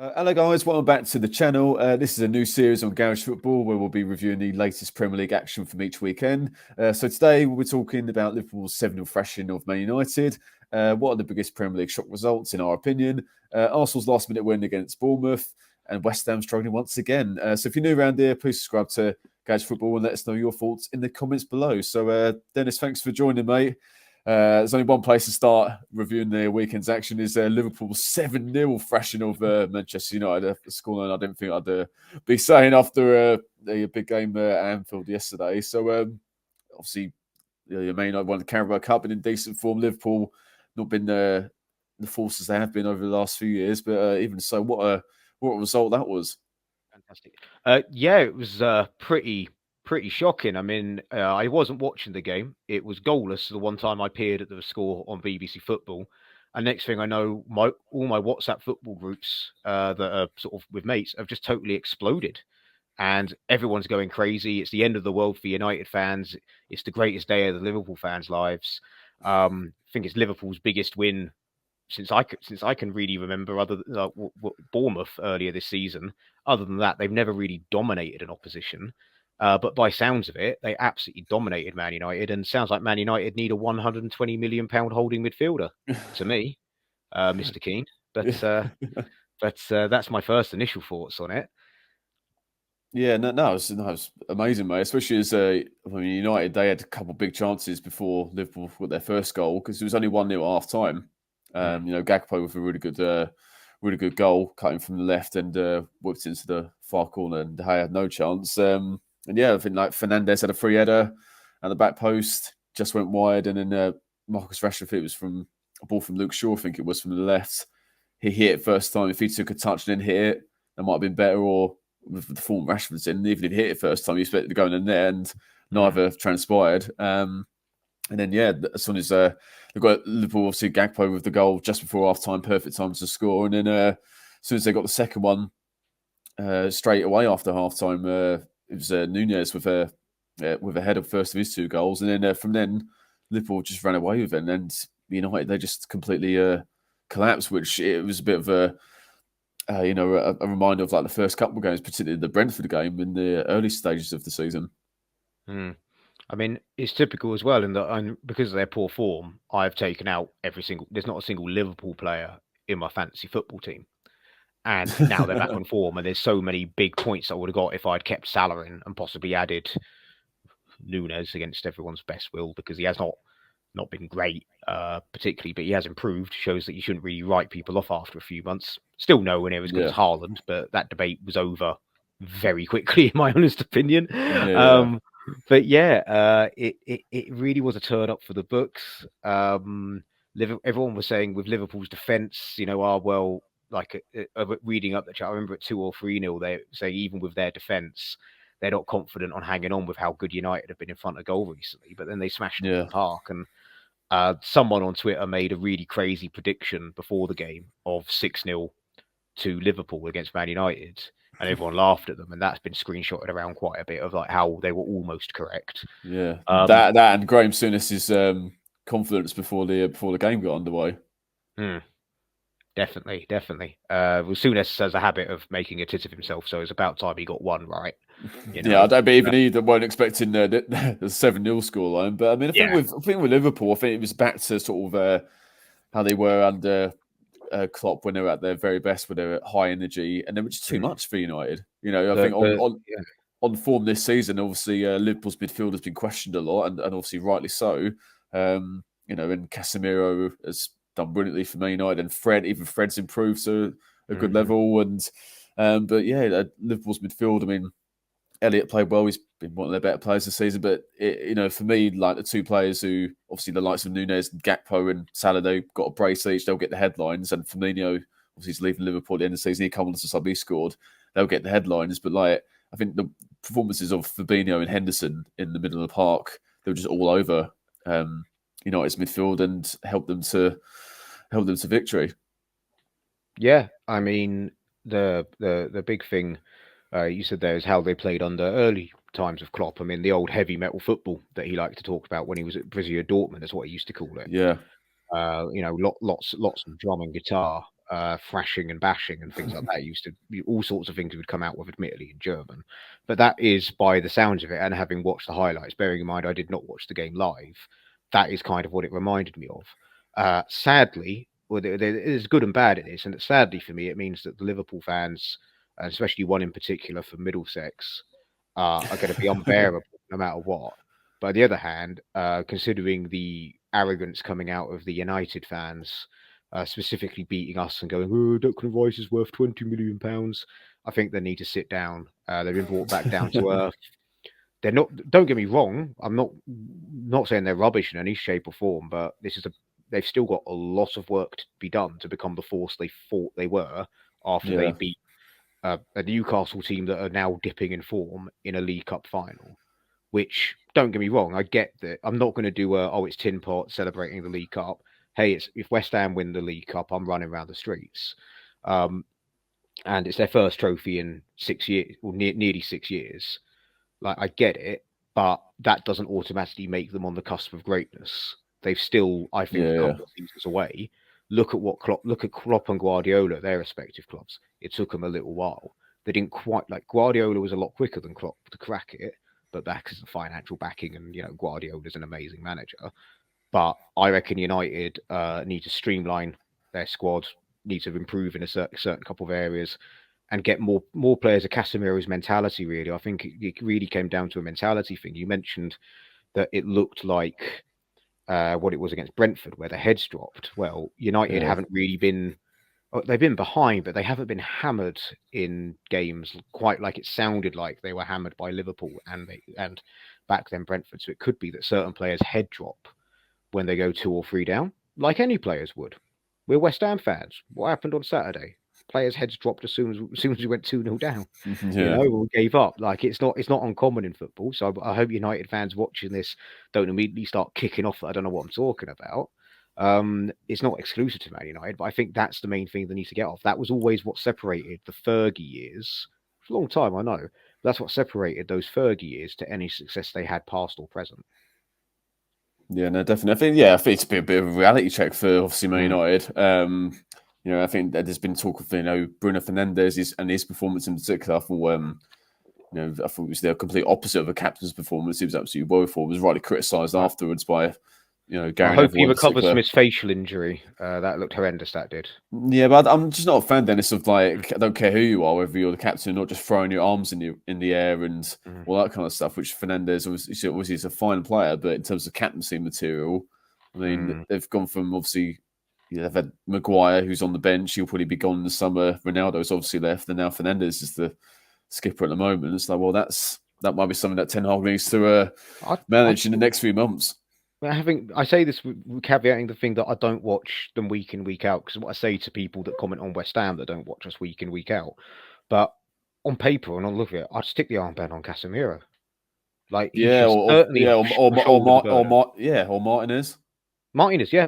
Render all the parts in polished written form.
Hello guys, welcome back to the channel. This is a new series on Garage Football where we'll be reviewing the latest Premier League action from each weekend. So today we'll be talking about Liverpool's 7-0 thrashing of Man United. What are the biggest Premier League shock results in our opinion? Arsenal's last minute win against Bournemouth and West Ham struggling once again. So if you're new around here, please subscribe to Garage Football and let us know your thoughts in the comments below. So Dennis, thanks for joining, mate. There's only one place to start reviewing the weekend's action is Liverpool's 7-0 thrashing of Manchester United. A scoreline I didn't think I'd be saying after a big game at Anfield yesterday. So obviously, Man United won the Carabao Cup and in decent form. Liverpool not been the forces they have been over the last few years, but even so, what a result that was. Fantastic. Yeah, it was pretty shocking. I mean, I wasn't watching the game. It was goalless the one time I peered at the score on BBC Football. And next thing I know, all my WhatsApp football groups that are sort of with mates have just totally exploded. And everyone's going crazy. It's the end of the world for United fans. It's the greatest day of the Liverpool fans' lives. I think it's Liverpool's biggest win since I can really remember, other than Bournemouth earlier this season. Other than that, they've never really dominated an opposition. But by sounds of it, they absolutely dominated Man United, and sounds like Man United need a £120 million holding midfielder to me, Mr. Keane. But that's my first initial thoughts on it. Yeah, no, it was amazing, mate. Especially as United, they had a couple of big chances before Liverpool got their first goal because it was only 1-0 at half time. Gakpo with a really good goal, cutting from the left and whipped into the far corner, and they had no chance. And yeah, I think like Fernandes had a free header at the back post, just went wide, and then Marcus Rashford, it was from a ball from Luke Shaw, I think it was from the left. He hit it first time. If he took a touch and then hit it, that might have been better. Or with the form Rashford's in, even if he hit it first time, you expected to go in there, and neither transpired. And then, yeah, as soon as they've got Liverpool, obviously Gakpo with the goal just before half time, perfect time to score. And then as soon as they got the second one, straight away after half time, it was Nunez with a header first of his two goals. And then from then, Liverpool just ran away with it. And United, they just completely collapsed, which it was a bit of a reminder of like the first couple of games, particularly the Brentford game in the early stages of the season. I mean, it's typical as well in that because of their poor form, I've taken out there's not a single Liverpool player in my fantasy football team. And now they're back on form, and there's so many big points I would have got if I'd kept Salah in and possibly added Nunez against everyone's best will, because he has not been great, particularly, but he has improved. Shows that you shouldn't really write people off after a few months. Still nowhere near as good as Haaland, but that debate was over very quickly, in my honest opinion. But yeah, it really was a turn up for the books. Everyone was saying with Liverpool's defence, reading up the chat, I remember at 2 or 3-0, they say even with their defence, they're not confident on hanging on with how good United have been in front of goal recently. But then they smashed it in the park, and someone on Twitter made a really crazy prediction before the game of 6-0 to Liverpool against Man United, and everyone laughed at them, and that's been screenshotted around quite a bit of like how they were almost correct. Yeah, that and Graham Souness's confidence before the game got underway. Definitely. Well, Souness has a habit of making a tit of himself, so it's about time he got one right. Yeah, I don't be even either. Weren't expecting the 7-0 scoreline, but I mean, I think with Liverpool, I think it was back to sort of how they were under Klopp when they were at their very best, when they were high energy, and they were just too much for United. I think on form this season, obviously Liverpool's midfield has been questioned a lot, and obviously rightly so. And Casemiro has done brilliantly for Man United, and Fred's improved to a good level, and but yeah, Liverpool's midfield. I mean, Elliott played well. He's been one of their better players this season. But, for me, like the two players who, obviously the likes of Nunez and Gakpo and Salah, they've got a brace each. They'll get the headlines. And Firmino, obviously, he's leaving Liverpool at the end of the season. He come on as a sub, he scored. They'll get the headlines. But, I think the performances of Fabinho and Henderson in the middle of the park, they were just all over United's midfield and helped them to victory. Yeah, I mean, the big thing you said there is how they played under early times of Klopp. I mean, the old heavy metal football that he liked to talk about when he was at Borussia Dortmund is what he used to call it. Yeah. Lots of drum and guitar. thrashing and bashing and things like that. Used to be all sorts of things would come out with, admittedly in German, but that is by the sounds of it. And having watched the highlights, bearing in mind I did not watch the game live, that is kind of what it reminded me of. Sadly, well, there's good and bad in this, and sadly for me, it means that the Liverpool fans, and especially one in particular from Middlesex, are going to be unbearable no matter what. But on the other hand, considering the arrogance coming out of the United fans, specifically beating us and going, "Oh, Declan Rice is worth £20 million," I think they need to sit down. They've been brought back down to earth. They're not. Don't get me wrong. I'm not saying they're rubbish in any shape or form, but they've still got a lot of work to be done to become the force they thought they were after they Yeah, beat a Newcastle team that are now dipping in form in a League Cup final. Which, don't get me wrong, I get that. I'm not going to do it's tin pot celebrating the League Cup. Hey, if West Ham win the League Cup, I'm running around the streets. And it's their first trophy in 6 years, or nearly 6 years. Like, I get it, but that doesn't automatically make them on the cusp of greatness. They've still, I think, a yeah, couple of seasons away. Look at Klopp and Guardiola at their respective clubs. It took them a little while. They didn't quite, like, Guardiola was a lot quicker than Klopp to crack it, but that's the financial backing, and Guardiola's an amazing manager. But I reckon United need to streamline their squad, need to improve in a certain couple of areas, and get more players of Casemiro's mentality. Really, I think it really came down to a mentality thing. You mentioned that it looked like what it was against Brentford, where the heads dropped. Well, United yeah, haven't really been. They've been behind, but they haven't been hammered in games quite like it sounded like they were hammered by Liverpool and back then Brentford. So it could be that certain players head drop when they go 2 or 3 down, like any players would. We're West Ham fans. What happened on Saturday? Players' heads dropped as soon as we went 2-0 down. yeah. We gave up. Like, it's not uncommon in football. So I hope United fans watching this don't immediately start kicking off that I don't know what I'm talking about. It's not exclusive to Man United, but I think that's the main thing they need to get off. That was always what separated the Fergie years. It's a long time, I know. But that's what separated those Fergie years to any success they had, past or present. Yeah, no, definitely. I think it's been a bit of a reality check for obviously Man Mm. United. I think that there's been talk of Bruno Fernandes and his performance in particular. I thought it was the complete opposite of a captain's performance. He was absolutely woeful. Was rightly criticised I, afterwards by I Gary hope he Neville in recovers from particular. his facial injury. That looked horrendous, that did. Yeah, but I'm just not a fan, Dennis, of like I don't care who you are, whether you're the captain, or not just throwing your arms in the air and Mm. all that kind of stuff. Which Fernandez obviously is a fine player, but in terms of captaincy material, I mean Mm. they've gone from obviously they've had Maguire who's on the bench. He'll probably be gone in the summer. Ronaldo's obviously left, and now Fernandez is the skipper at the moment. It's like, well, that might be something that Ten Hag needs to I manage in the next few months. I say this with caveating the thing that I don't watch them week in, week out, because what I say to people that comment on West Ham that don't watch us week in, week out, but on paper and on look at it, I'd stick the armband on Casemiro. Like, he Yeah, should certainly shoulder the burden. or Martinez. Martinez, yeah,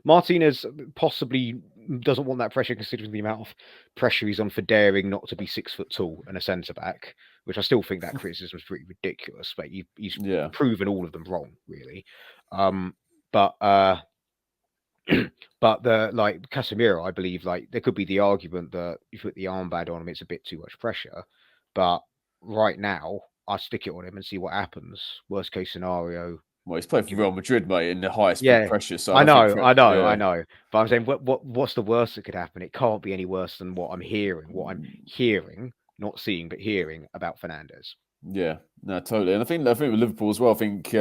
Martinez possibly doesn't want that pressure, considering the amount of pressure he's on for daring not to be 6 foot tall and a centre back, which I still think that criticism is pretty ridiculous. But he's Yeah, proven all of them wrong, really. Um, but but the like Casemiro, I believe, like, there could be the argument that if you put the armband on him, it's a bit too much pressure. But right now, I stick it on him and see what happens. Worst case scenario, well, he's played for give Real Madrid, mate, in the highest yeah, pressure. So I I think, know, I know, I yeah, know. But I'm saying, what's the worst that could happen? It can't be any worse than what I'm hearing. What I'm hearing, not seeing, but hearing about Fernandez. yeah, no, totally. And I think with Liverpool as well. I think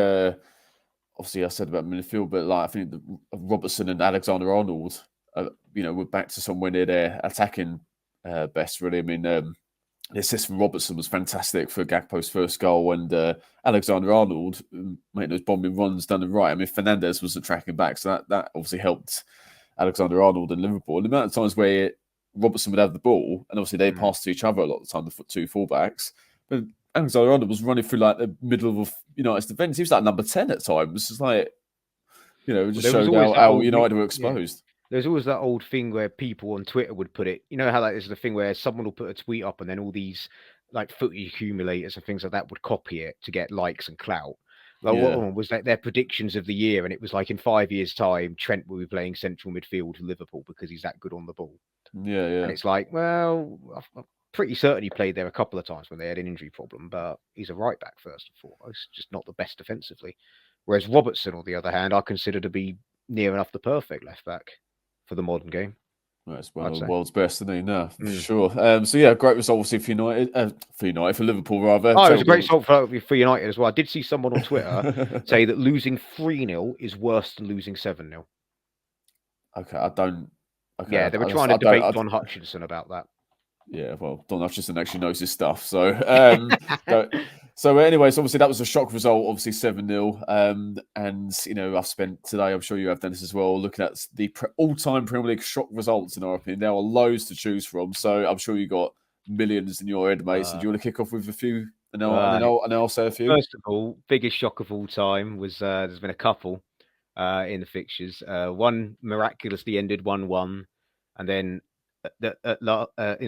obviously I said about midfield, but like I think Robertson and Alexander Arnold, we're back to somewhere near their attacking best. Really, I mean, the assist from Robertson was fantastic for Gakpo's first goal, and Alexander Arnold making those bombing runs down the right. I mean, Fernandez was the tracking back, so that obviously helped Alexander Arnold and Liverpool. And the amount of times where Robertson would have the ball, and obviously they Mm. passed to each other a lot of the time, the two fullbacks. But Alexander Arnold was running through like the middle of United's defence. He was like number 10 at times. It's like, it Well, just there was showed always that how old United were yeah. exposed. There's always that old thing where people on Twitter would put it. You know how that is the thing where someone will put a tweet up and then all these like footy accumulators and things like that would copy it to get likes and clout. Like what Yeah, one was like their predictions of the year, and it was like in 5 years' time, Trent will be playing central midfield for Liverpool because he's that good on the ball. yeah, And yeah. it's like, well, I'm pretty certain he played there a couple of times when they had an injury problem, but he's a right back first and foremost, just not the best defensively. Whereas Robertson, on the other hand, I consider to be near enough the perfect left back for the modern game, That's one I'd of the say. world's best, isn't he? No, for Mm. sure. So yeah, great result obviously for Liverpool rather. Oh, it Tell was a you great result for United as well. I did see someone on Twitter what. say that losing 3-0 is worse than losing 7-0. Okay, I don't. Okay, Yeah, they were I trying just to I don't. debate Don Hutchinson about that. Yeah, well, Don Hutchinson actually knows his stuff. So, don't, so anyways, obviously that was a shock result, obviously 7-0. And I've spent today, I'm sure you have, Dennis, as well, looking at the all-time Premier League shock results. In our opinion, there are loads to choose from. So I'm sure you got millions in your head, mate. So do Uh, you want to kick off with a few, and uh, then I'll say a few. First of all, biggest shock of all time was there's been a couple in the fixtures. One miraculously ended 1-1, and then in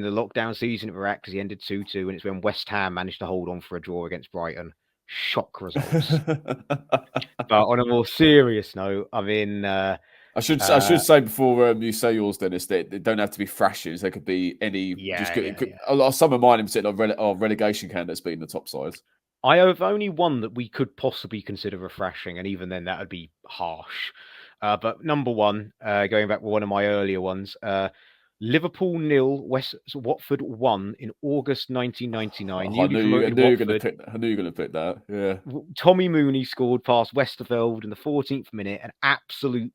the lockdown season, it miraculously ended 2-2, and it's when West Ham managed to hold on for a draw against Brighton. Shock results. But on a more serious note, I mean, I should say before you say yours, Dennis, that they don't have to be thrashes. They could be any just yeah, good. yeah, yeah. A lot of some of mine in particular are relegation candidates being the top sides. I have only one that we could possibly consider refreshing, and even then, that would be harsh. But number one, going back to one of my earlier ones, Liverpool nil, Watford 1 in August 1999. Oh, Newly promoted I knew you were gonna Watford. pick. I knew you were gonna pick that. Yeah. Tommy Mooney scored past Westerveld in the 14th minute, an absolute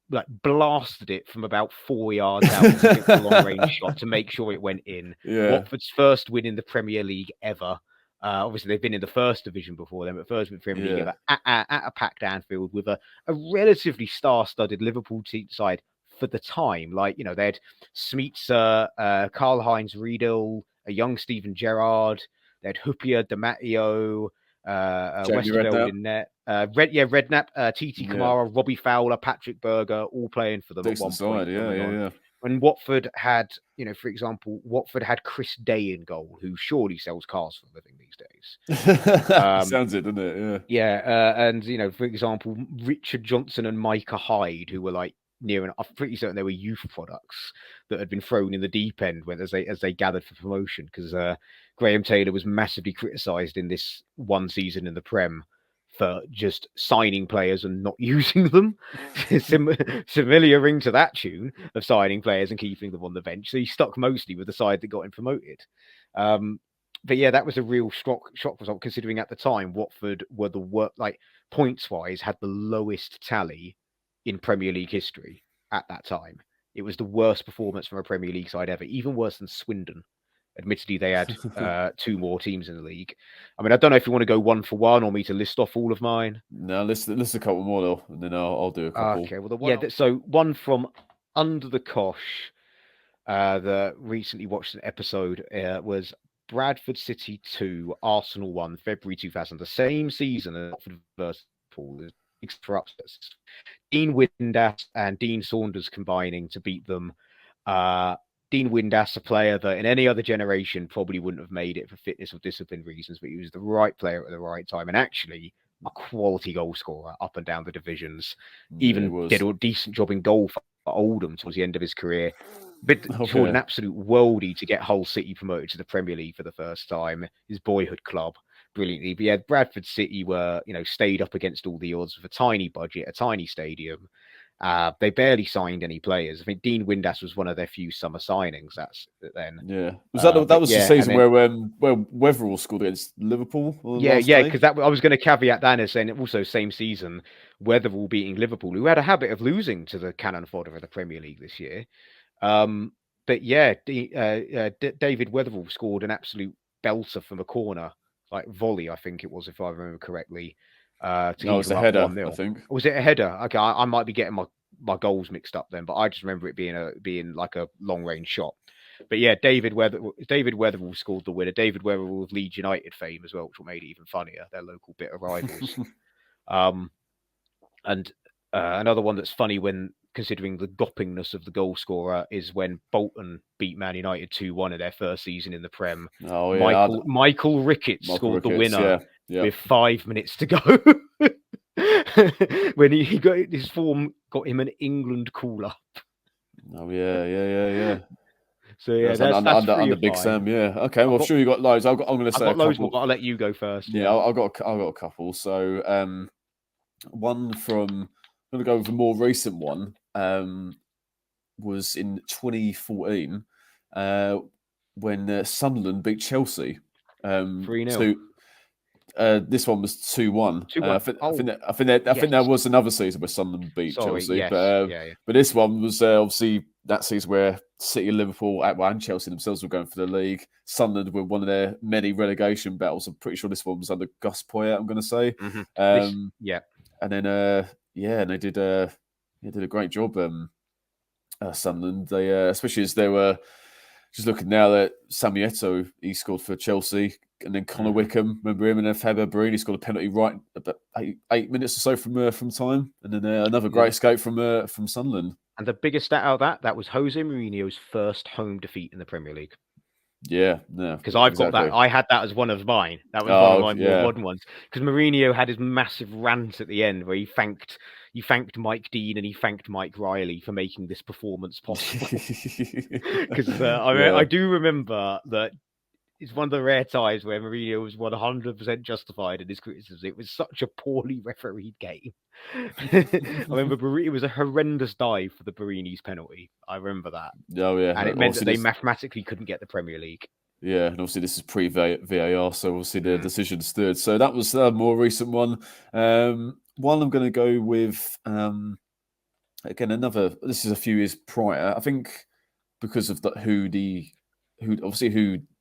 like blasted it from about 4 yards out as if it was a long range shot to make sure it went in. Yeah. Watford's first win in the Premier League ever. Obviously, they've been in the first division before them, but first in the Premier League Yeah. ever at a packed Anfield with a relatively star-studded Liverpool team side for the time. Like, they had Smeetser, Karl-Heinz Riedel, a young Steven Gerrard, they had Hupia, Di Jamie Westerveld Redknapp. in net. Redknapp, TT Yeah. Kamara, Robbie Fowler, Patrick Berger, all playing for them at Decent one point side. Yeah. coming on. Yeah. When Watford had, for example, Watford had Chris Day in goal, who surely sells cars for a living these Yeah. days. Sounds it, doesn't it? And for example, Richard Johnson and Micah Hyde, who were like I'm pretty certain they were youth products that had been thrown in the deep end as they gathered for promotion, because Graham Taylor was massively criticised in this one season in the Prem for just signing players and not using them. Similar ring to that tune of signing players and keeping them on the bench. So he stuck mostly with the side that got him promoted. But yeah, that was a real shock result, considering at the time Watford were the worst, like points wise, had the lowest tally in Premier League history at that time. It was the worst performance from a Premier League side ever, even worse than Swindon. Admittedly, they had two more teams in the league. I mean, I don't know if you want to go one for one or me to list off all of mine. No, list a couple more though, and then I'll do a couple. Okay, well, so one from Under the Cosh, that recently watched an episode, was Bradford City 2, Arsenal 1, February 2000, the same season as Watford versus Liverpool, for upsets. Dean Windass and Dean Saunders combining to beat them. Dean Windass, a player that in any other generation probably wouldn't have made it for fitness or discipline reasons, but he was the right player at the right time, and actually a quality goal scorer up and down the divisions. Yeah, it Even did was. a decent job in goal for Oldham towards the end of his career. But scored an Okay. absolute worldie to get Hull City promoted to the Premier League for the first time, his boyhood club, brilliantly. But yeah, Bradford City were, stayed up against all the odds with a tiny budget, a tiny stadium. They barely signed any players. I think Dean Windass was one of their few summer signings. That's then. Yeah. Was that was the Yeah, season where Weatherall scored against Liverpool on the last day? because I was going to caveat that as saying also same season, Weatherall beating Liverpool, who had a habit of losing to the cannon fodder of the Premier League this year. But yeah, David Weatherall scored an absolute belter from a corner, like volley, I think it was, if I remember correctly, to No, keep it's them a up header, 1-0. I think. Was it a header? Okay, I might be getting my goals mixed up then, but I just remember it being like a long range shot. But yeah, David Weatherall scored the winner. David Weatherall of Leeds United fame as well, which made it even funnier. Their local bitter rivals. And another one that's funny when considering the goppingness of the goal scorer is when Bolton beat Man United 2-1 in their first season in the Prem. Oh yeah, Michael Ricketts scored the Ricketts, winner yeah. with 5 minutes to go. When he got his form, got him an England call up. Oh yeah. So yeah, That's that's 3 under of Big 5. Sam. Yeah. Okay. Well, I'm sure you got loads. I'm going to I've say a got loads more, couple. but I'll let you go first. Yeah, I've got a couple. So one from, I'm going to go with a more recent one. Was in 2014 when Sunderland beat Chelsea. 3-0. So this one was 2-1. 2-1. I think there Yes. was another season where Sunderland beat Sorry. Chelsea, Yes. but Yeah. this one was obviously that season where City, Liverpool, and Chelsea themselves were going for the league. Sunderland were one of their many relegation battles. I'm pretty sure this one was under Gus Poyet, I'm going to say. Yeah. And then and they did a great job. Sunderland, they especially as they were just looking now that Sammy Eto'o, he scored for Chelsea, and then Connor Wickham, remember him, and then Faber Barini scored a penalty right about 8 minutes or so from time, and then another great escape from Sunderland. And the biggest stat out of that was Jose Mourinho's first home defeat in the Premier League. Yeah, because I've got that. I had that as one of mine. That was one of my more modern ones. Because Mourinho had his massive rant at the end where he thanked Mike Dean and he thanked Mike Riley for making this performance possible. Because I do remember that it's one of the rare times where Mourinho was 100% justified in his criticism. It was such a poorly refereed game. I remember it was a horrendous dive for the Barini's penalty. I remember that. Oh yeah, and it meant that they mathematically couldn't get the Premier League. Yeah, and obviously this is pre-VAR, so obviously the decision stood. So that was a more recent one. One I'm going to go with, again, another, this is a few years prior. I think because of who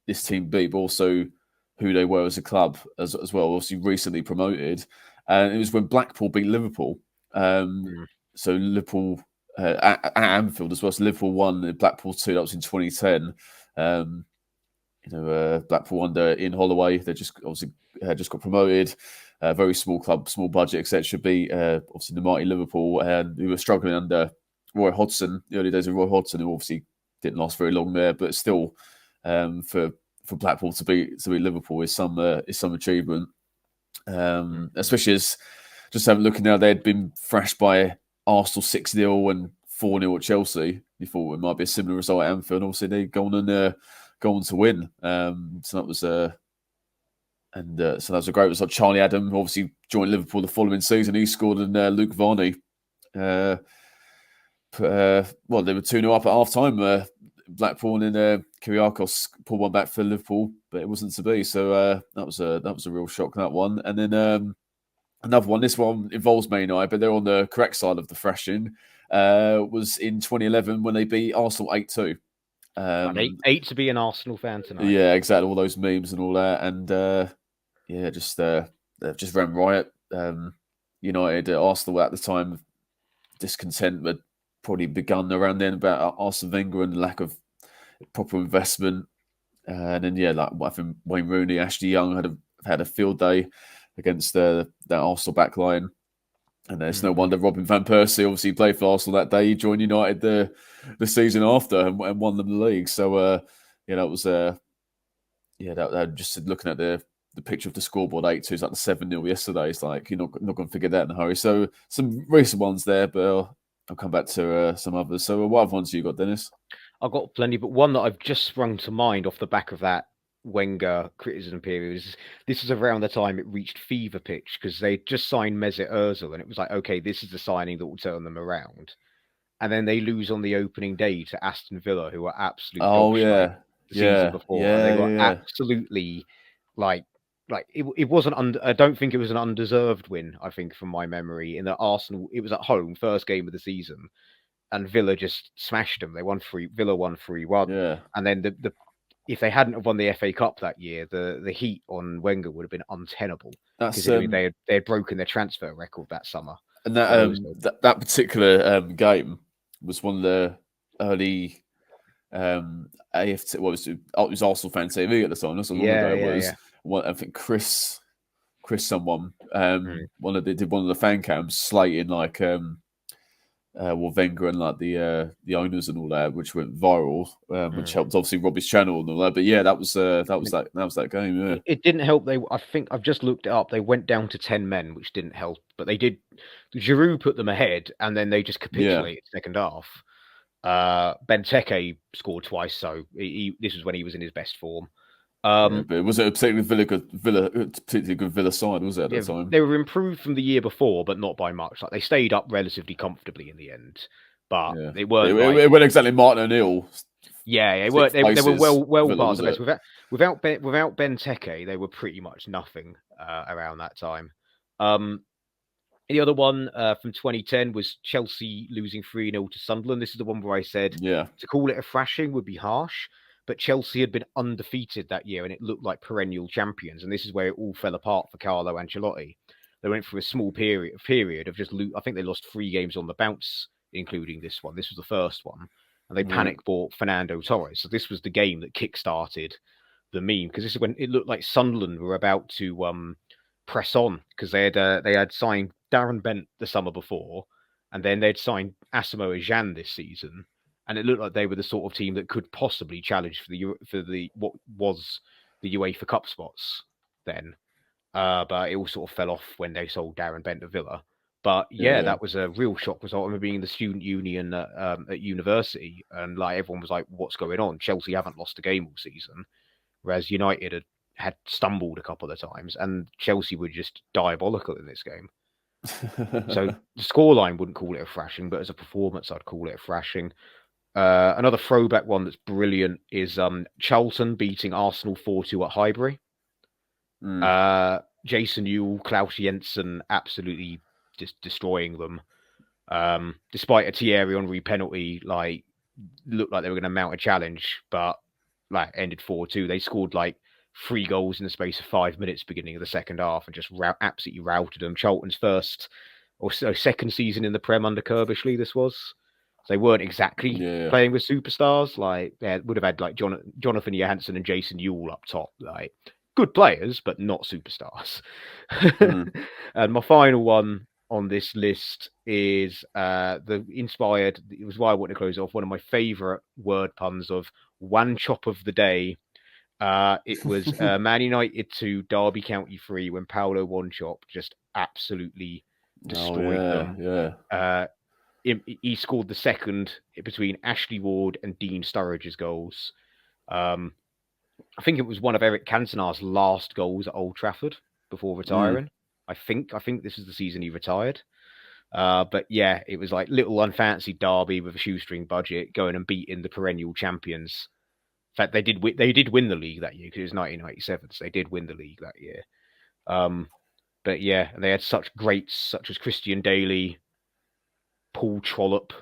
this team beat, but also who they were as a club as well, obviously recently promoted. And it was when Blackpool beat Liverpool. So Liverpool at Anfield as well. So Liverpool won, Blackpool 2, that was in 2010. Blackpool under Ian Holloway. They just obviously just got promoted. Very small club, small budget, etc. Beat obviously the mighty Liverpool, and who were struggling under Roy Hodgson. The early days of Roy Hodgson, who obviously didn't last very long there, but still for Blackpool to beat Liverpool is some achievement. Especially as just having a look now, they had been thrashed by Arsenal 6-0 and 4-0 at Chelsea. You thought it might be a similar result at Anfield. Obviously, they go on to win. So that was so that was a great result. Charlie Adam obviously joined Liverpool the following season. He scored, and Luke Varney. They were 2-0 up at half time. Blackpool, and then Kyriakos pulled one back for Liverpool, but it wasn't to be. So that was a real shock, that one. And then another one. This one involves Man United, but they're on the correct side of the thrashing. Was in 2011 when they beat Arsenal 8-2. I hate to be an Arsenal fan tonight. Yeah, exactly. All those memes and all that, and just ran riot. United, Arsenal at the time, discontent had probably begun around then about Arsene Wenger and the lack of proper investment. And then I think Wayne Rooney, Ashley Young had a field day against that Arsenal backline. And it's no wonder Robin van Persie obviously played for Arsenal that day. He joined United the season after and won them the league. So that was that just looking at the picture of the scoreboard 8-2 is like the 7-0 yesterday. It's like you're not going to forget that in a hurry. So some recent ones there, but I'll come back to some others. So what other ones have you got, Dennis? I've got plenty, but one that I've just sprung to mind off the back of that Wenger criticism period is this is around the time it reached fever pitch because they just signed Mesut Ozil, and it was like, okay, this is the signing that will turn them around. And then they lose on the opening day to Aston Villa, who are absolute dog shite the season before. And they were absolutely like it wasn't I don't think it was an undeserved win, I think, from my memory, in that Arsenal, it was at home, first game of the season, and Villa just smashed them. Villa won 3-1. Yeah. And then the if they hadn't have won the FA Cup that year, the heat on Wenger would have been untenable. Because they had broken their transfer record that summer. And that particular game was one of the early AFT. It was Arsenal Fan TV at the time. That's how long ago it was. Yeah. I think Chris someone did one of the fan cams slating like Wenger and like the owners and all that, which went viral, which helped obviously Robbie's channel and all that. But yeah, that was that game. Yeah, It didn't help. I think I've just looked it up. They went down to 10 men, which didn't help. But they did. Giroud put them ahead, and then they just yeah. capitulated second half. Benteke scored twice, so this was when he was in his best form. Yeah, but was it a particularly good Villa side? Was it at that time? They were improved from the year before, but not by much. Like they stayed up relatively comfortably in the end, but Yeah, they weren't it went exactly Martin O'Neill. Yeah, they were. They were well Villa, past the best. Without Benteke, they were pretty much nothing around that time. The other one from 2010 was Chelsea losing 3-0 to Sunderland. This is the one where I said to call it a thrashing would be harsh, but Chelsea had been undefeated that year and it looked like perennial champions. And this is where it all fell apart for Carlo Ancelotti. They went through a small period of just I think they lost 3 games on the bounce, including this one. This was the first one. And they panic bought Fernando Torres. So this was the game that kick-started the meme, because this is when it looked like Sunderland were about to press on, because they had signed Darren Bent the summer before, and then they'd signed Asamoah Gyan this season, and it looked like they were the sort of team that could possibly challenge for the what was the UEFA Cup spots then. But it all sort of fell off when they sold Darren Bent to Villa. But yeah, that was a real shock result. I remember being in the student union at university, and like everyone was like, "What's going on?" Chelsea haven't lost a game all season, whereas United had stumbled a couple of times, and Chelsea were just diabolical in this game. So the scoreline wouldn't call it a thrashing, but as a performance, I'd call it a thrashing. Another throwback one that's brilliant is Charlton beating Arsenal 4-2 at Highbury. Jason Ewell, Klaus Jensen absolutely just destroying them. Despite a Thierry Henry penalty, like looked like they were going to mount a challenge, but like ended 4-2. They scored like 3 goals in the space of 5 minutes beginning of the second half and just absolutely routed them. Charlton's first or second season in the Prem under Kirbishley, this was. So they weren't exactly playing with superstars. Like they would have had like Jonathan Johansson and Jason Ewell up top. Like good players, but not superstars. And my final one on this list is it was why I want to close off, one of my favorite word puns of one chop of the day. It was Man United 2, Derby County 3, when Paolo Wanchop just absolutely destroyed them. He scored the second between Ashley Ward and Dean Sturridge's goals. I think it was one of Eric Cantona's last goals at Old Trafford before retiring. I think this is the season he retired. But yeah, it was like little unfancy Derby with a shoestring budget going and beating the perennial champions. In fact, they did win the league that year because it was 1997, so they did win the league that year. But yeah, they had such greats such as Christian Daly, Paul Trollope,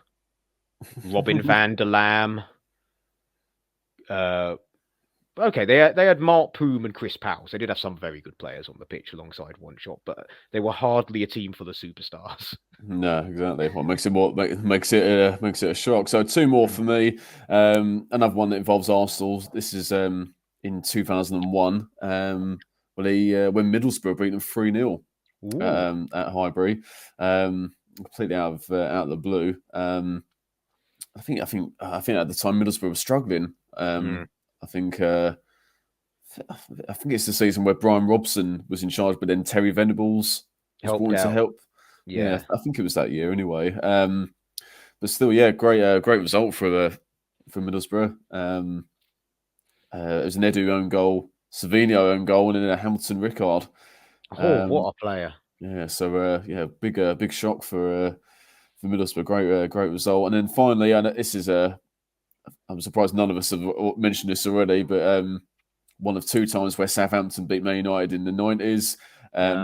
Robin van der Lam. Okay, they had Mark Poom and Chris Powell. So they did have some very good players on the pitch alongside Wanchop, but they were hardly a team for the superstars. No, exactly. What makes it a shock. So 2 more for me. Another one that involves Arsenal. This is in 2001. When Middlesbrough beat them 3-0 at Highbury, completely out of the blue. I think at the time Middlesbrough was struggling. I think it's the season where Brian Robson was in charge, but then Terry Venables was brought in to help. Yeah, I think it was that year anyway. But still, yeah, great result for Middlesbrough. It was an Edu own goal, Savinho own goal, and then a Hamilton Rickard. What a player! Yeah, so big shock for Middlesbrough. Great result. And then finally, and this is I'm surprised none of us have mentioned this already, but one of 2 times where Southampton beat Man United in the 90s.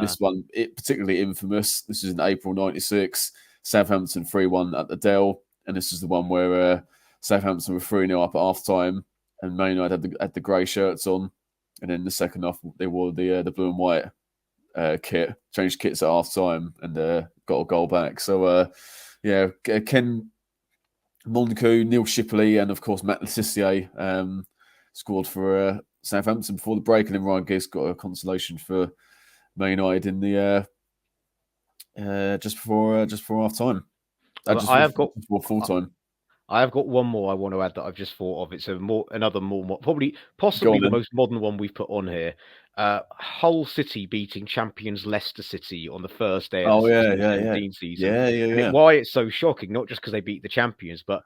This one, particularly infamous. This is in April 96. Southampton 3-1 at the Dell. And this is the one where Southampton were 3-0 up at half time. And Man United had the grey shirts on. And then the second half, they wore the blue and white kit, changed kits at half time, and got a goal back. So, Ken Moncu, Neil Shipley, and of course Matt Le Tissier scored for Southampton before the break, and then Ryan Giggs got a consolation for Man United in the just before half time. Just I have got for full time. I have got one more I want to add that I've just thought of. It's another more probably Go possibly on the then. most modern one we've put on here. Hull City beating champions Leicester City on the first day of the Oh yeah, yeah, yeah, 16-17 season, yeah, yeah, and yeah, why it's so shocking, not just because they beat the champions, but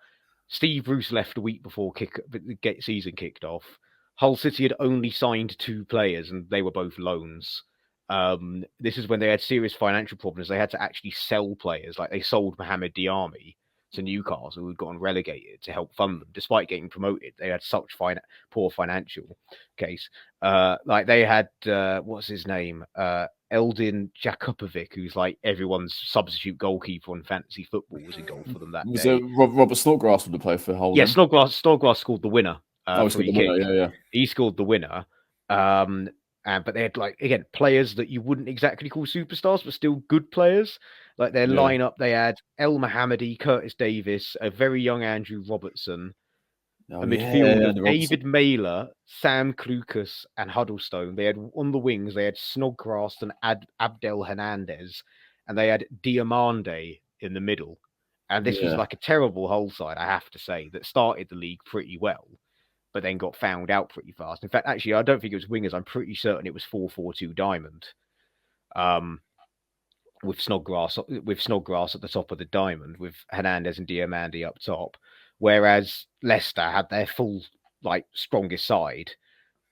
Steve Bruce left a week before the season kicked off. Hull City had only signed 2 players, and they were both loans. This is when they had serious financial problems. They had to actually sell players, like they sold Mohamed Diarmi to Newcastle, who had gotten relegated, to help fund them, despite getting promoted. They had such poor financial case. Like they had what's his name, Eldin Jakubovic, who's like everyone's substitute goalkeeper on fantasy football, was in goal for them that Was day. Robert Snodgrass would have played for Hull Yeah, then? Snodgrass scored the winner, Oh, he's got free the winner. kick. Yeah, yeah, He scored the winner. Um, but they had, like, again, players that you wouldn't exactly call superstars, but still good players. Like their yeah. lineup, they had El Mohammadi, Curtis Davis, a very young Andrew Robertson, Oh a yeah, midfield yeah, of the Robson. David Mailer, Sam Clucas, and Huddlestone. They had on the wings, they had Snodgrass and Abdel Hernandez, and they had Diamande in the middle. And this was Yeah, like a terrible whole side, I have to say, that started the league pretty well, but then got found out pretty fast. In fact, actually, I don't think it was wingers. I'm pretty certain it was 4-4-2 diamond. Um, with Snodgrass at the top of the diamond, with Hernandez and Diamandi up top, whereas Leicester had their full, like, strongest side.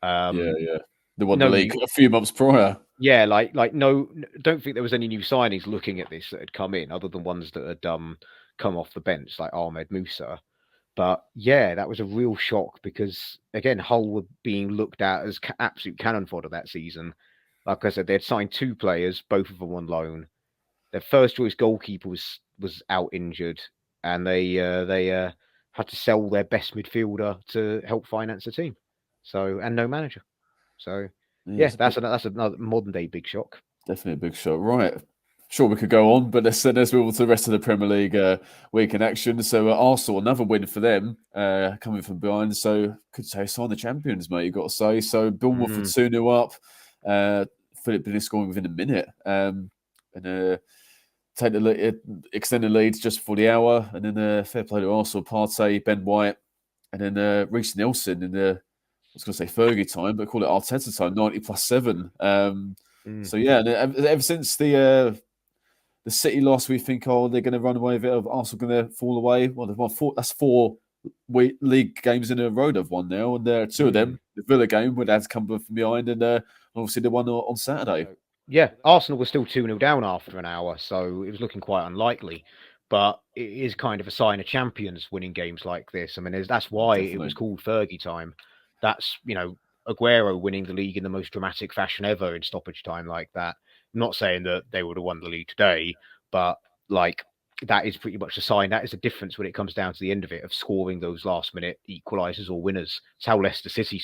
yeah, Um, yeah. They won the no league new, a few months prior. yeah, like no, don't think there was any new signings looking at this that had come in, other than ones that had come off the bench, like Ahmed Musa. But yeah, that was a real shock because, again, Hull were being looked at as absolute cannon fodder that season. Like I said, they had signed 2 players, both of them on loan. Their first choice goalkeeper was out injured, and they had to sell their best midfielder to help finance the team. So, and no manager. So Yeah, yeah, it's that's another modern day big shock. definitely a big shot. Right. Sure, we could go on, but let's move on to the rest of the Premier League week in action. So Arsenal, another win for them, coming from behind. So could say sign the champions, mate. You've got to say. So Bournemouth were Mm, 2-0 up. Philip Billing scoring within a minute, and take the lead, extend the lead just before the hour, and then fair play to Arsenal, Partey, Ben White, and then Reece Nelson in the, I was going to say Fergie time, but call it Arteta time, 90+7. mm. So yeah, and ever since the City loss, we think, oh, they're going to run away with it. Arsenal going to fall away. Well, they've won four. That's 4 league games in a row they've won now, and 2 of Mm. them, the Villa game, where they had to come from behind, and obviously the one on Saturday. Yeah, Arsenal was still 2-0 down after an hour, so it was looking quite unlikely. But it is kind of a sign of champions winning games like this. I mean, that's why it was Definitely, called Fergie time. That's, Aguero winning the league in the most dramatic fashion ever in stoppage time like that. I'm not saying that they would have won the league today, but like that is pretty much a sign. That is the difference when it comes down to the end of it, of scoring those last minute equalisers or winners. It's how Leicester City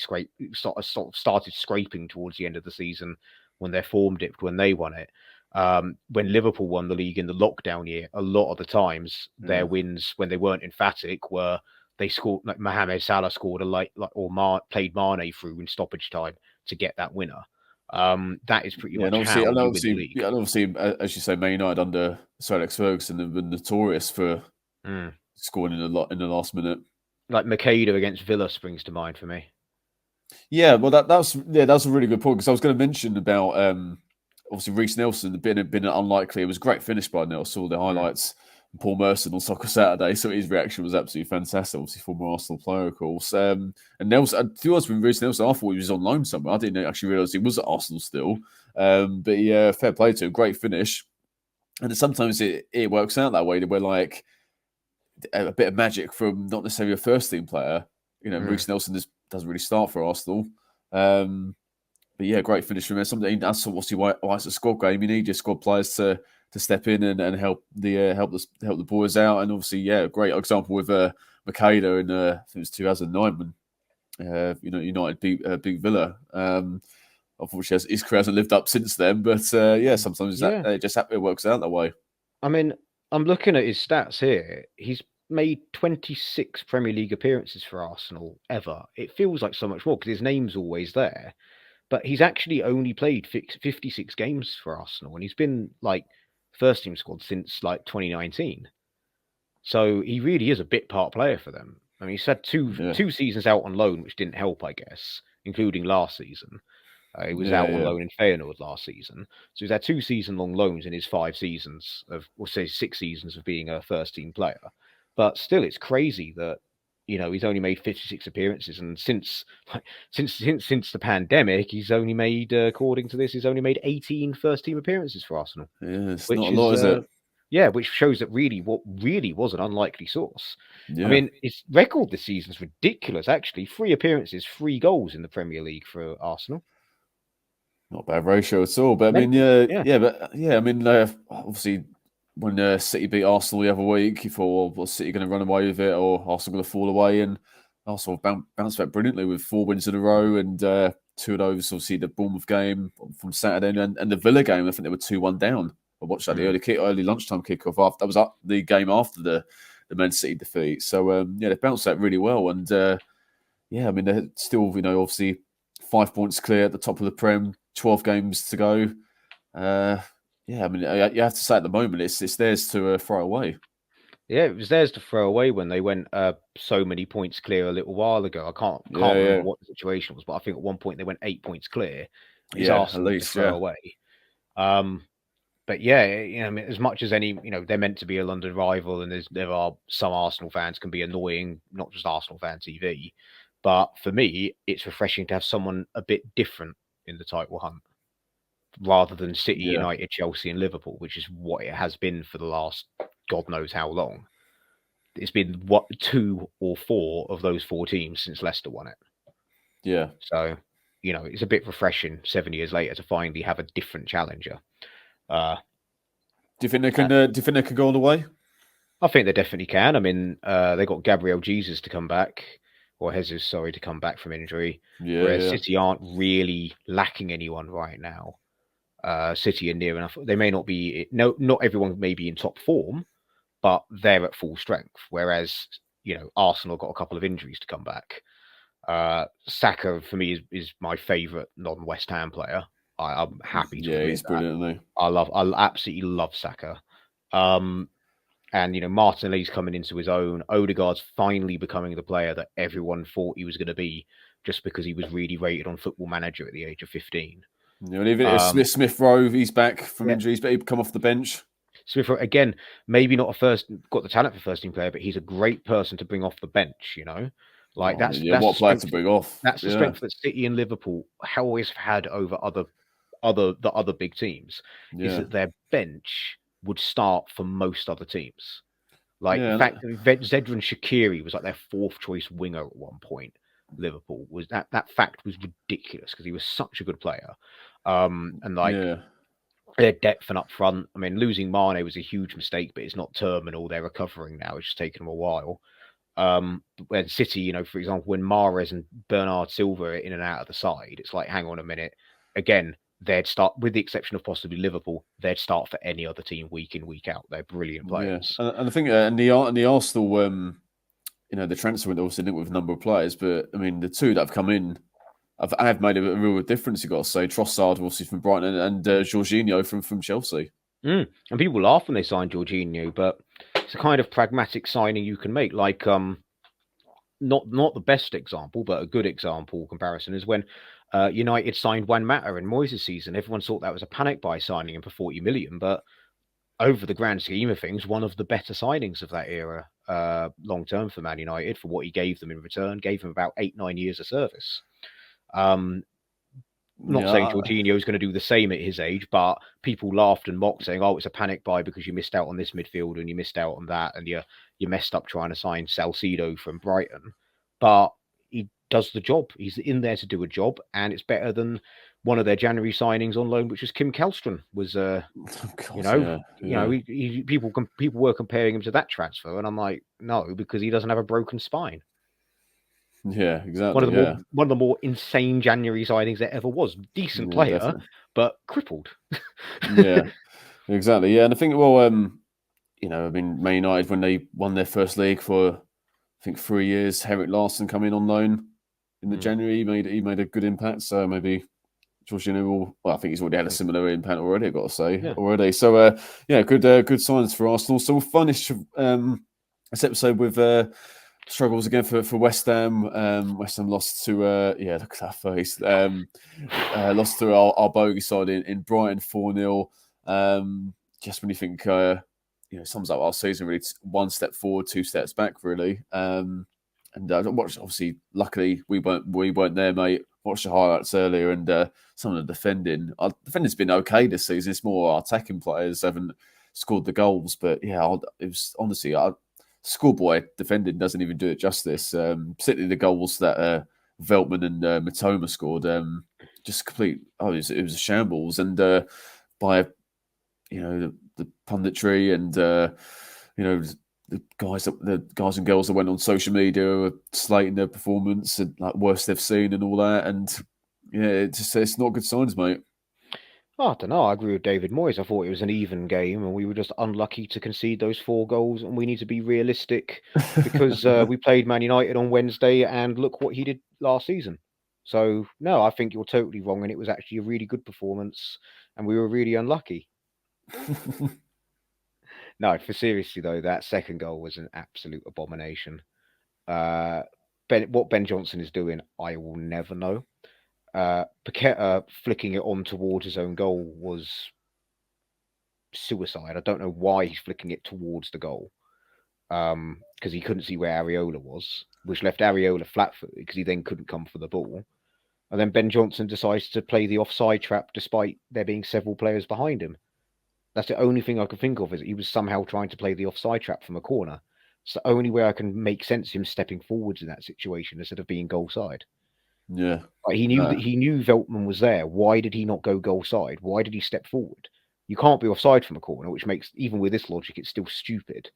sort of started scraping towards the end of the season when their form dipped when they won it. When Liverpool won the league in the lockdown year, a lot of the times their yeah. wins when they weren't emphatic were they scored, like Mohamed Salah scored played Mane through in stoppage time to get that winner. That is pretty Yeah, much how and you win the obviously, league. yeah, and obviously, as you say, Man United under Sir Alex Ferguson have been notorious for Mm. scoring in the last minute. Like Makeda against Villa springs to mind for me. Yeah, well, that's a really good point because I was going to mention about obviously Reece Nelson been unlikely. It was a great finish by Nelson. Saw the Mm. highlights. Paul Merson on Soccer Saturday, so his reaction was absolutely fantastic. Obviously, former Arsenal player, of course. And Nelson, to be honest with Reece Nelson, I thought he was on loan somewhere. I didn't actually realise he was at Arsenal still. But yeah, fair play to him. Great finish. And sometimes it works out that way, where like a bit of magic from not necessarily a first team player. Mm. Reece Nelson just doesn't really start for Arsenal. But yeah, great finish from him. Something that's obviously why it's a squad game. You need your squad players to step in and help the boys out. And obviously, yeah, great example with Makeda in I think it was 2009 when United beat Villa. Unfortunately, his career hasn't lived up since then. But yeah, sometimes that Yeah. it works out that way. I mean, I'm looking at his stats here. He's made 26 Premier League appearances for Arsenal ever. It feels like so much more because his name's always there. But he's actually only played 56 games for Arsenal, and he's been like first team squad since like 2019. So he really is a bit part player for them. I mean, he's had two seasons out on loan, which didn't help, I guess, including last season. He was out on loan in Feyenoord last season. So he's had 2 season-long loans in his 5 seasons of, we'll say 6 seasons of being a first-team player. But still, it's crazy that, he's only made 56 appearances. And since the pandemic, he's only made, according to this, he's only made 18 first-team appearances for Arsenal. Yeah, it's which not a lot, is it? Yeah, which shows that what really was an unlikely source. Yeah. I mean, his record this season is ridiculous, actually. 3 appearances, 3 goals in the Premier League for Arsenal. Not a bad ratio at all. But I mean, I mean, obviously, when City beat Arsenal the other week, you thought, well, was City going to run away with it, or Arsenal going to fall away? And Arsenal bounced back brilliantly with 4 wins in a row, and 2 of those, obviously, the Bournemouth game from Saturday and the Villa game. I think they were 2-1 down. I watched that the early lunchtime kickoff. After that was up the game after the Man City defeat. So they bounced back really well, and I mean, they're still, obviously 5 points clear at the top of the Prem. 12 games to go. I mean, you have to say at the moment it's theirs to throw away. Yeah, it was theirs to throw away when they went so many points clear a little while ago. I can't remember what the situation was, but I think at one point they went 8 points clear. It's Arsenal to throw away. But I mean, as much as any, they're meant to be a London rival, and there are some Arsenal fans can be annoying, not just Arsenal fan TV. But for me, it's refreshing to have someone a bit different in the title hunt, rather than City, United, Chelsea, and Liverpool, which is what it has been for the last God knows how long. It's been 2 or 4 of those 4 teams since Leicester won it. Yeah. So, it's a bit refreshing 7 years later to finally have a different challenger. Do you think they can? Do you think they can go all the way? I think they definitely can. I mean, they got Gabriel Jesus to come back. Or Jesus, sorry, to come back from injury. Whereas City aren't really lacking anyone right now. City are near enough. They may not be. No, not everyone may be in top form, but they're at full strength. Whereas Arsenal got a couple of injuries to come back. Saka for me is my favourite non-West Ham player. I'm happy to admit he's brilliant, isn't he? I absolutely love Saka. And Martinelli's coming into his own. Odegaard's finally becoming the player that everyone thought he was going to be, just because he was really rated on Football Manager at the age of 15. And even Smith Rowe, he's back from injuries, but he'd come off the bench. Smith Rowe, again, maybe not got the talent for first team player, but he's a great person to bring off the bench. That's what player to bring off. That's the strength that City and Liverpool always had over the other big teams. Is that their bench would start for most other teams. In fact, Zedran Shaqiri was like their 4th choice winger at one point. Liverpool was that fact was ridiculous because he was such a good player. Their depth and up front. I mean, losing Mane was a huge mistake, but it's not terminal. They're recovering now. It's just taken them a while. When City, for example, when Mahrez and Bernard Silva are in and out of the side, it's like, hang on a minute. Again, they'd start, with the exception of possibly Liverpool, they'd start for any other team week in, week out. They're brilliant players. Yeah. And I think and the Arsenal, the transfer window obviously linked with a number of players, but I mean, the 2 that have come in have made a real difference, you've got to say. Trossard, obviously, from Brighton, and Jorginho from Chelsea. And people laugh when they sign Jorginho, but it's a kind of pragmatic signing you can make. Like, not the best example, but a good example comparison is when United signed Juan Mata in Moyes' season. Everyone thought that was a panic buy signing him for 40 million, but over the grand scheme of things, one of the better signings of that era, long term for Man United, for what he gave them in return, gave them about 8-9 years of service. Not saying Jorginho is going to do the same at his age, but people laughed and mocked, saying, "Oh, it's a panic buy because you missed out on this midfielder and you missed out on that, and you messed up trying to sign Salcido from Brighton." But he does the job. He's in there to do a job, and it's better than one of their January signings on loan, which was Kim Kallstrom. People were comparing him to that transfer, and I'm like, no, because he doesn't have a broken spine. Yeah, exactly. One of the more insane January signings there ever was. Decent player, definitely. But crippled. Yeah, exactly. Yeah, and I think, I mean, Man United, when they won their first league for, I think, 3 years, Henrik Larsson come in on loan in the January. He made a good impact. So maybe Jorginho will. Well, I think he's already had a similar impact already, I've got to say already. So good signs for Arsenal. So we'll finish this episode with struggles again for West Ham. West Ham lost to look at that face. Lost to our bogey side in Brighton 4-0. Just when you think sums up our season really, one step forward, two steps back really. And I watched, obviously, luckily we weren't there, mate. Watched the highlights earlier, and some of the defending. Our defending's been okay this season. It's more our attacking players haven't scored the goals, but yeah, it was honestly schoolboy defending doesn't even do it justice. Particularly the goals that Veltman and Matoma scored, just complete. Oh, it was a shambles, and by the punditry and the guys and girls that went on social media were slating their performance and like worst they've seen and all that, and yeah, it's not good signs, mate. I don't know. I agree with David Moyes. I thought it was an even game, and we were just unlucky to concede those 4 goals. And we need to be realistic because we played Man United on Wednesday, and look what he did last season. So no, I think you're totally wrong, and it was actually a really good performance, and we were really unlucky. No, for seriously though, that second goal was an absolute abomination. What Ben Johnson is doing, I will never know. Paqueta flicking it on towards his own goal was suicide. I don't know why he's flicking it towards the goal, because he couldn't see where Areola was, which left Areola flat-footed because he then couldn't come for the ball. And then Ben Johnson decides to play the offside trap despite there being several players behind him. That's the only thing I can think of, is he was somehow trying to play the offside trap from a corner. It's the only way I can make sense of him stepping forwards in that situation instead of being goal side. Yeah, Like, he knew Veltman was there. Why did he not go goal side? Why did he step forward? You can't be offside from a corner, which makes, even with this logic, it's still stupid.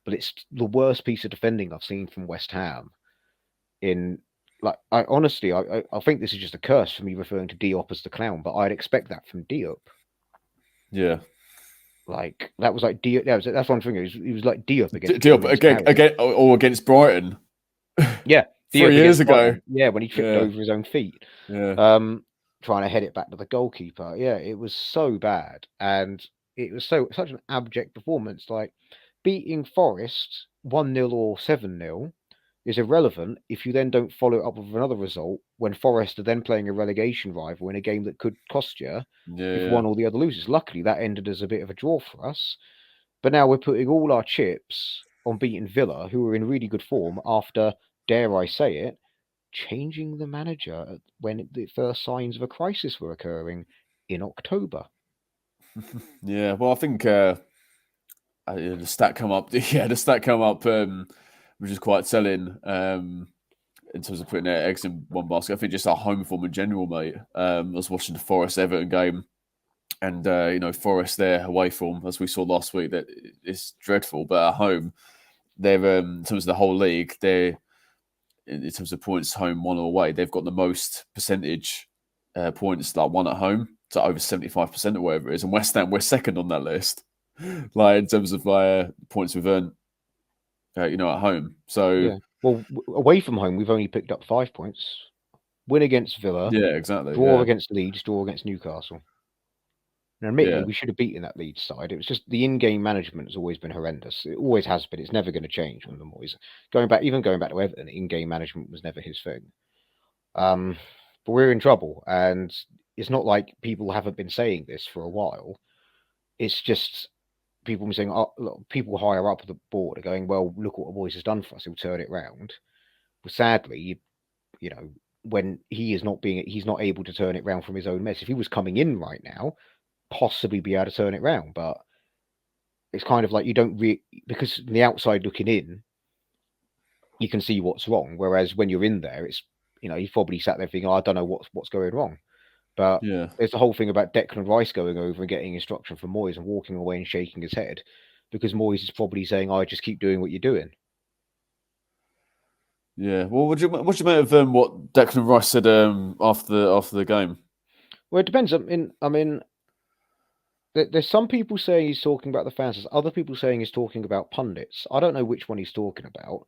But it's the worst piece of defending I've seen from West Ham. I honestly think this is just a curse for me referring to Diop as the clown, but I'd expect that from Diop. Yeah. Like, that was like Diop. That's one thing. He was like Diop against Diop against Brighton. Yeah, 3 years ago. Brighton. Yeah, when he tripped over his own feet. Yeah. Trying to head it back to the goalkeeper. Yeah, it was so bad, and it was such an abject performance. Like, beating Forest 1-0 or 7-0 is irrelevant if you then don't follow it up with another result when Forest are then playing a relegation rival in a game that could cost you if one or the other loses. Luckily, that ended as a bit of a draw for us. But now we're putting all our chips on beating Villa, who are in really good form after, dare I say it, changing the manager when the first signs of a crisis were occurring in October. Yeah, well, I think the stat come up. Yeah, the stat come up, which is quite telling in terms of putting their eggs in one basket. I think just our home form in general, mate. I was watching the Forest Everton game, and Forest, their away form, as we saw last week, that is dreadful. But at home, they're in terms of the whole league, they're in terms of points home, one or away, they've got the most percentage points like one at home, so over 75% or whatever it is. And West Ham, we're second on that list, like in terms of points we've earned, at home. So yeah, well, away from home, we've only picked up 5 points. Win against Villa, yeah, exactly. draw against Leeds, draw against Newcastle. Now, admittedly, we should have beaten that Leeds side. It was just the in-game management has always been horrendous. It always has been. It's never going to change under Moyes. Going back to Everton, in-game management was never his thing. But we're in trouble, and it's not like people haven't been saying this for a while. It's just people been saying, people higher up the board are going, well, look what Moyes has done for us. He'll turn it round. But sadly, when he's not able to turn it round from his own mess. If he was coming in right now, possibly be able to turn it round, but it's kind of like you don't because from the outside looking in, you can see what's wrong. Whereas when you're in there, it's he's probably sat there thinking, I don't know what's going wrong. But there's the whole thing about Declan Rice going over and getting instruction from Moyes and walking away and shaking his head because Moyes is probably saying, I just keep doing what you're doing. Yeah. Well, what do you make of what Declan Rice said after the game? Well, it depends. I mean, there's some people saying he's talking about the fans. There's other people saying he's talking about pundits. I don't know which one he's talking about.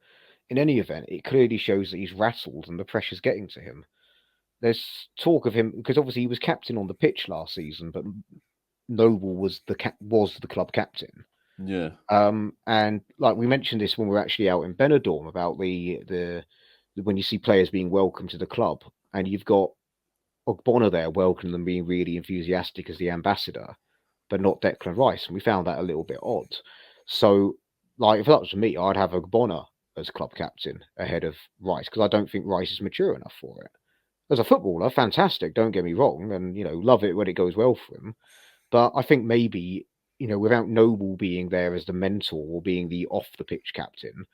In any event, it clearly shows that he's rattled and the pressure's getting to him. There's talk of him because obviously he was captain on the pitch last season, but Noble was the club captain. Yeah. And like we mentioned this when we were actually out in Benidorm about the when you see players being welcomed to the club, and you've got Ogbonna there welcoming them, being really enthusiastic as the ambassador, but not Declan Rice, and we found that a little bit odd. So, like, if that was me, I'd have Ogbonna as club captain ahead of Rice because I don't think Rice is mature enough for it. As a footballer, fantastic, don't get me wrong, and love it when it goes well for him. But I think maybe, without Noble being there as the mentor or being the off the pitch captain,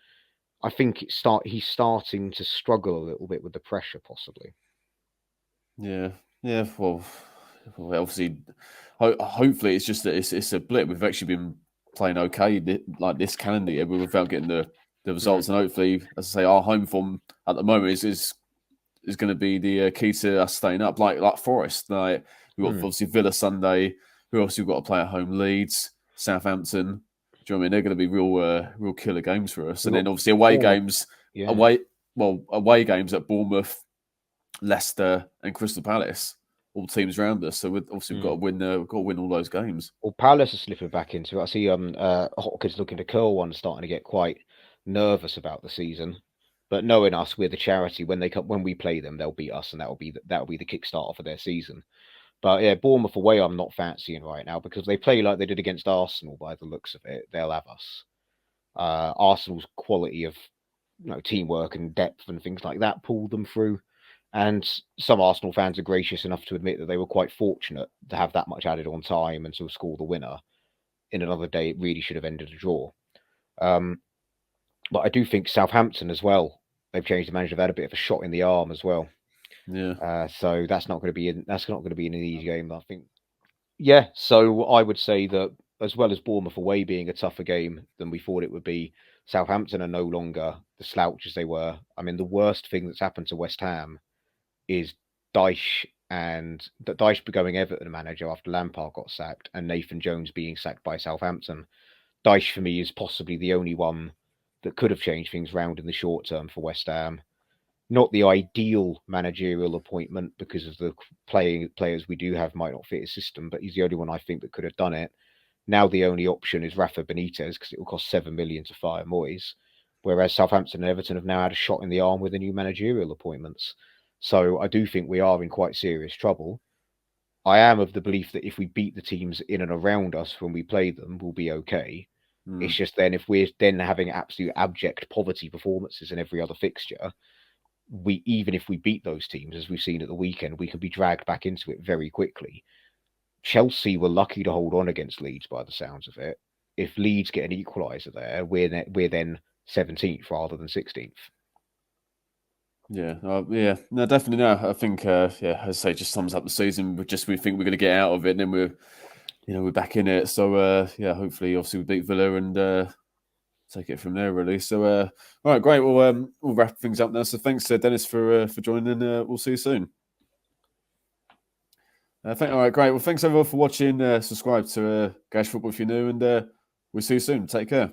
I think he's starting to struggle a little bit with the pressure, possibly. Yeah. Yeah. Well, obviously, hopefully it's just that it's a blip. We've actually been playing okay like this calendar year, but without getting the results. And hopefully, as I say, our home form at the moment is going to be the key to us staying up. Like Forest, like we've got obviously Villa Sunday. Who else we've got to play at home? Leeds, Southampton. Do you know what I mean? They're going to be real killer games for us. And then obviously away games, Yeah. away games at Bournemouth, Leicester, and Crystal Palace. All teams around us. So we've got to win. We've got to win all those games. Well, Palace are slipping back into it. I see Hopkins looking to curl one, starting to get quite nervous about the season. But knowing us, we're the charity. When we play them, they'll beat us, and that'll be the kickstarter for their season. But yeah, Bournemouth away, I'm not fancying right now because they play like they did against Arsenal. By the looks of it, they'll have us. Arsenal's quality of teamwork and depth and things like that pulled them through. And some Arsenal fans are gracious enough to admit that they were quite fortunate to have that much added on time and to score the winner. In another day, it really should have ended a draw. But I do think Southampton as well. They've changed the manager. They've had a bit of a shot in the arm as well. Yeah. So that's not going to be an easy game, I think. Yeah. So I would say that as well as Bournemouth away being a tougher game than we thought it would be, Southampton are no longer the slouches they were. I mean, the worst thing that's happened to West Ham is Dyche becoming Everton manager after Lampard got sacked and Nathan Jones being sacked by Southampton. Dyche for me is possibly the only one that could have changed things round in the short term for West Ham. Not the ideal managerial appointment because of the players we do have might not fit his system, but he's the only one I think that could have done it. Now the only option is Rafa Benitez because it will cost $7 million to fire Moyes, whereas Southampton and Everton have now had a shot in the arm with the new managerial appointments. So I do think we are in quite serious trouble. I am of the belief that if we beat the teams in and around us when we play them, we'll be okay. It's just then if we're then having absolute abject poverty performances in every other fixture, even if we beat those teams, as we've seen at the weekend, we can be dragged back into it very quickly. Chelsea were lucky to hold on against Leeds by the sounds of it. If Leeds get an equaliser there, we're then 17th rather than 16th. Yeah, no, definitely. No, I think, as I say, just sums up the season. We think we're going to get out of it, and then we're back in it. So, hopefully, obviously, we beat Villa and take it from there, really. So, all right, great. We'll wrap things up now. So, thanks, Dennis, for joining. We'll see you soon. All right, great. Well, thanks everyone for watching. Subscribe to Gash Football if you're new, and we'll see you soon. Take care.